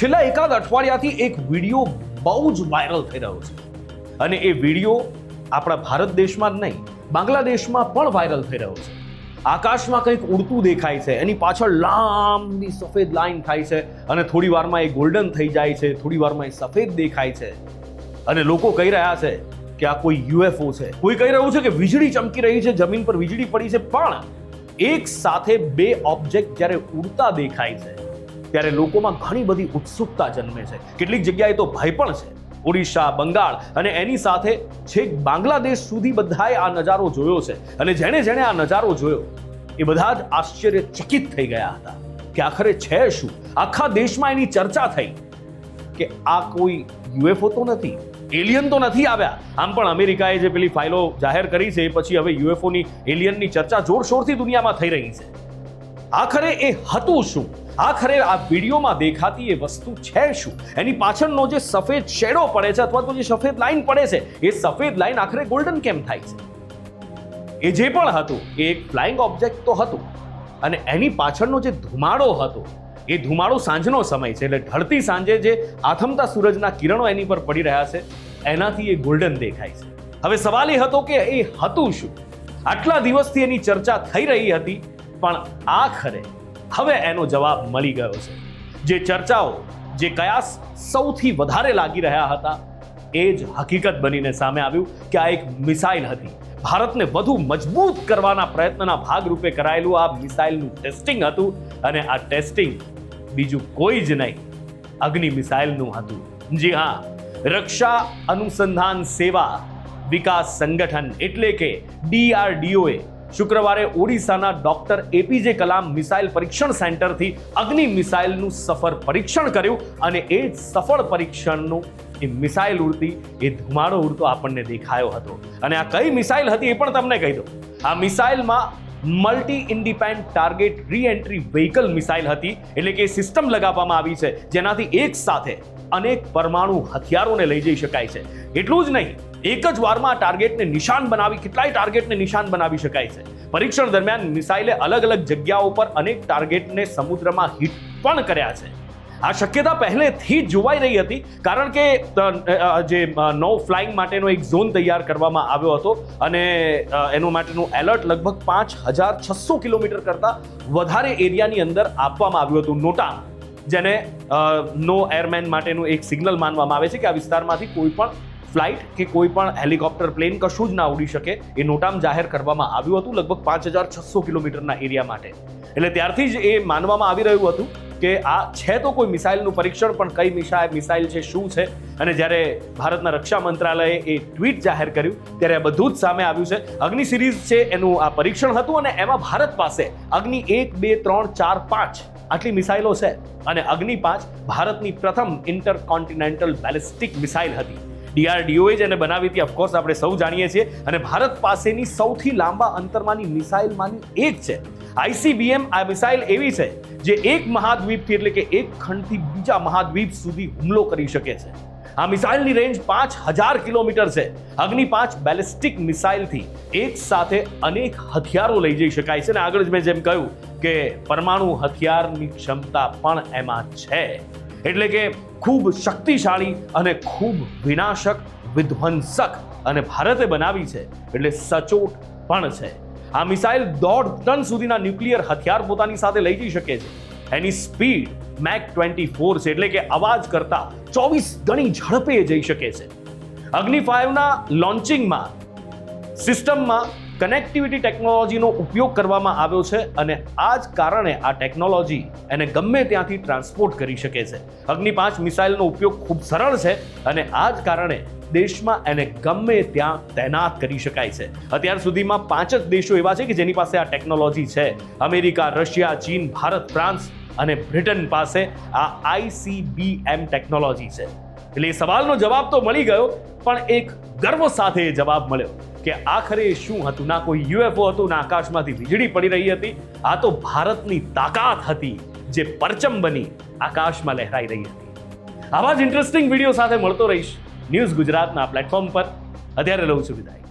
છેલ્લા એકાદ અઠવાડિયાથી એક વિડીયો બહુ જ વાયરલ થઈ રહ્યો છે અને એ વિડીયો આપણા ભારત દેશમાં જ નહીં બાંગ્લાદેશમાં પણ વાયરલ થઈ રહ્યો છે. આકાશમાં કંઈક ઉડતું દેખાય છે, એની પાછળ લાંબી સફેદ લાઈન થાય છે અને થોડી વારમાં એ ગોલ્ડન થઈ જાય છે, થોડી વારમાં એ સફેદ દેખાય છે અને લોકો કહી રહ્યા છે કે આ કોઈ યુએફઓ છે. કોઈ કહી રહ્યું છે કે વીજળી ચમકી રહી છે, જમીન પર વીજળી પડી છે. પણ એક સાથે બે ઓબ્જેક્ટ જ્યારે ઉડતા દેખાય છે ત્યારે લોકોમાં ઘણી બધી ઉત્સુકતા જન્મે છે. કેટલીક જગ્યાએ તો ભય પણ છે. ઓડિશા, બંગાળ અને એની સાથે છેક બાંગ્લાદેશ સુધી બધાએ આ નજારો જોયો છે અને જેણે આ નજારો જોયો એ બધા જ આશ્ચર્યચકિત થઈ ગયા હતા કે આખરે છે શું. આખા દેશમાં એની ચર્ચા થઈ કે આ કોઈ યુએફઓ તો નથી, એલિયન તો નથી આવ્યા. આમ પણ અમેરિકાએ જે પેલી ફાઇલો જાહેર કરી છે એ પછી હવે યુએફઓની એલિયનની ચર્ચા જોરશોરથી દુનિયામાં થઈ રહી છે. આખરે એ હતું શું? આખરે આ વિડીયોમાં દેખાતી એ વસ્તુ છે શું? એની પાછળનો જે સફેદ શેડો પડે છે અથવા તો જે સફેદ લાઈન પડે છે એ સફેદ લાઈન આખરે ગોલ્ડન કેમ થાય છે? એ જે પણ હતું એ એક ફ્લાઇંગ ઓબ્જેક્ટ તો હતું અને એની પાછળનો જે ધુમાડો હતો એ ધુમાડો સાંજનો સમય છે, એટલે ઢળતી સાંજે જે આથમતા સૂરજના કિરણો એની પર પડી રહ્યા છે એનાથી એ ગોલ્ડન દેખાય છે. હવે સવાલ એ હતો કે એ હતું શું? આટલા દિવસથી એની ચર્ચા થઈ રહી હતી પણ આખરે હવે એનો જવાબ મળી ગયો છે. જે ચર્ચાઓ, જે કયાસ સૌથી વધારે લાગી રહ્યા હતા એ જ હકીકત બનીને સામે આવ્યું કે આ એક મિસાઇલ હતી. ભારતને વધુ મજબૂત કરવાના પ્રયત્નના ભાગરૂપે કરાયેલું આ મિસાઇલનું ટેસ્ટિંગ હતું અને આ ટેસ્ટિંગ બીજું કોઈ જ નહીં, અગ્નિ મિસાઇલનું હતું. જી હા, રક્ષા અનુસંધાન સેવા વિકાસ સંગઠન એટલે કે DRDOએ શુક્રવારે ઓડિશાના ડોક્ટર APJ કલામ મિસાઇલ પરીક્ષણ સેન્ટરથી અગ્નિ મિસાઇલનું સફળ પરીક્ષણ કર્યું અને એ જ સફળ પરીક્ષણનું એ મિસાઇલ ઉડતી, એ ધુમાડો ઉડતો આપણને દેખાયો હતો. અને આ કઈ મિસાઇલ હતી એ પણ તમને કહી દઉં. આ મિસાઇલમાં multi independent target reentry vehicle missile હતી, એટલે કે સિસ્ટમ લગાવવામાં આવી છે જેનાથી એક સાથે અનેક પરમાણુ હથિયારોને લઈ જઈ શકાય છે. એટલું જ નહીં, એક જ વારમાં ટાર્ગેટને નિશાન બનાવી કેટલાય ટાર્ગેટને નિશાન બનાવી શકાય છે. પરીક્ષણ દરમિયાન મિસાઇલે અલગ અલગ જગ્યાઓ પર અનેક ટાર્ગેટને સમુદ્રમાં હિટ પણ કર્યા છે. આ શક્યતા પહેલેથી જ જોવાઈ રહી હતી કારણ કે જે નો ફ્લાઇંગ માટેનો એક ઝોન તૈયાર કરવામાં આવ્યો હતો અને એનો માટેનું એલર્ટ લગભગ 5600 કિલોમીટર કરતાં વધારે એરિયાની અંદર આપવામાં આવ્યું હતું. નોટામ, જેને નો એરમેન માટેનું એક સિગ્નલ માનવામાં આવે છે કે આ વિસ્તારમાંથી કોઈ પણ ફ્લાઇટ કે કોઈ પણ હેલિકોપ્ટર, પ્લેન કશું જ ના ઉડી શકે. એ નોટામ જાહેર કરવામાં આવ્યું હતું લગભગ 5600 કિલોમીટરના એરિયા માટે. એટલે ત્યારથી જ એ માનવામાં આવી રહ્યું હતું કે આ છે તો કોઈ મિસાઇલનું પરીક્ષણ, પણ કઈ મિસાઇલ છે, શું છે. અને જ્યારે ભારતના રક્ષા મંત્રાલયે એ ટ્વીટ જાહેર કર્યું ત્યારે આ બધું જ સામે આવ્યું છે. અગ્નિ સિરીઝ છે એનું આ પરીક્ષણ હતું અને એમાં ભારત પાસે અગ્નિ 1, 2, 3, 4, 5 આટલી મિસાઇલો છે અને અગ્નિ 5 ભારતની પ્રથમ ઇન્ટરકોન્ટિનેન્ટલ બેલિસ્ટિક મિસાઇલ હતી. DRDOએ જેને બનાવી હતી ઓફકોર્સ આપણે સૌ જાણીએ છીએ અને ભારત પાસેની સૌથી લાંબા અંતરમાંની મિસાઇલમાંની એક છે. ICBM આ મિસાઇલ એવી છે જે એક મહાદ્વીપથી એટલે કે એક ખંડથી બીજા મહાદ્વીપ સુધી હુમલો કરી શકે છે. આ મિસાઇલની રેન્જ 5000 કિલોમીટર છે. અગ્નિ 5 બેલિસ્ટિક મિસાઇલથી એક સાથે અનેક હથિયારો લઈ જઈ શકાય છે અને આગળ જ મેં જેમ કહ્યું કે પરમાણુ હથિયારની ક્ષમતા પણ એમાં છે. એટલે કે ખૂબ શક્તિશાળી અને ખૂબ વિનાશક, વિધ્વંસક, અને ભારતે બનાવી છે એટલે સચોટ પણ છે. આ મિસાઇલ 1.5 ટન સુધીના ન્યુક્લિયર હથિયાર પોતાની સાથે લઈ જઈ શકે છે. એની સ્પીડ મેક 24 છે, એટલે કે અવાજ કરતા 24 ગણી ઝડપે જઈ શકે છે. અગ્નિ 5ના લોન્ચિંગમાં સિસ્ટમમાં કનેક્ટિવિટી ટેકનોલોજીનો ઉપયોગ કરવામાં આવ્યો છે અને આ જ કારણે આ ટેકનોલોજી એને ગમે ત્યાંથી ટ્રાન્સપોર્ટ કરી શકે છે. અગ્નિ 5 મિસાઇલનો ઉપયોગ ખૂબ સરળ છે અને આ જ કારણે દેશમાં એને ગમે ત્યાં તૈનાત કરી શકાય છે. અત્યાર સુધીમાં 5 જ દેશો એવા છે કે જેની પાસે આ ટેકનોલોજી છે. અમેરિકા, રશિયા, ચીન, ભારત, ફ્રાન્સ અને બ્રિટન પાસે આ ICBM ટેકનોલોજી છે. એટલે એ સવાલનો જવાબ તો મળી ગયો, પણ એક ગર્વ સાથે એ જવાબ મળ્યો કે આખરે શું હતું. ના કોઈ યુએફઓ હતું, ના આકાશમાંથી વીજળી પડી રહી હતી. આ તો ભારતની તાકાત હતી જે પરચમ બની આકાશમાં લહેરાઈ રહી હતી. આવા જ ઇન્ટરેસ્ટિંગ વિડીયો સાથે મળતો રહીશ ન્યૂઝ ગુજરાતના પ્લેટફોર્મ પર. અત્યારે લઉં છું વિદાય.